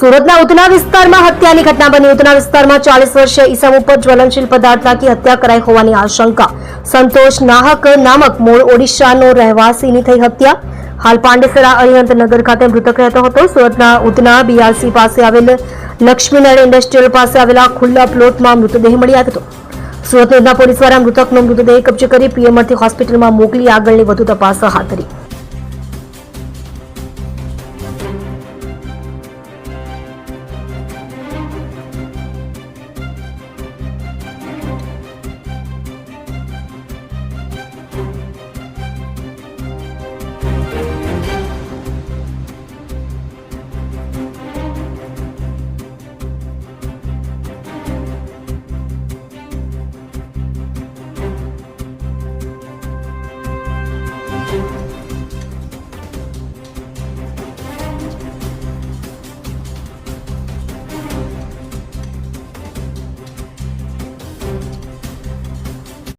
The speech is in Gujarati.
સુરતના ઉધના વિસ્તારમાં હત્યાની ઘટના બની. ઉધના વિસ્તારમાં 40 વર્ષીય ઈસમ ઉપર જ્વલનશીલ પદાર્થ નાખી હત્યા કરાઈ હોવાની આશંકા. સંતોષ નાહક નામક મૂળ ઓડિશાનો રહેવાસીની થઈ હત્યા. હાલ પાંડેસરા અરિહંતનગર ખાતે મૃતક રહેતો હતો. સુરતના ઉધના BRC પાસે આવેલ લક્ષ્મીનગર ઇન્ડસ્ટ્રીયલ પાસે આવેલા ખુલ્લા પ્લોટમાં મૃતદેહ મળી આવ્યો હતો. સુરત ઉધના પોલીસ દ્વારા મૃતકનો મૃતદેહ કબજે કરી PMથી હોસ્પિટલમાં મોકલી આગળની વધુ તપાસ હાથ ધરી.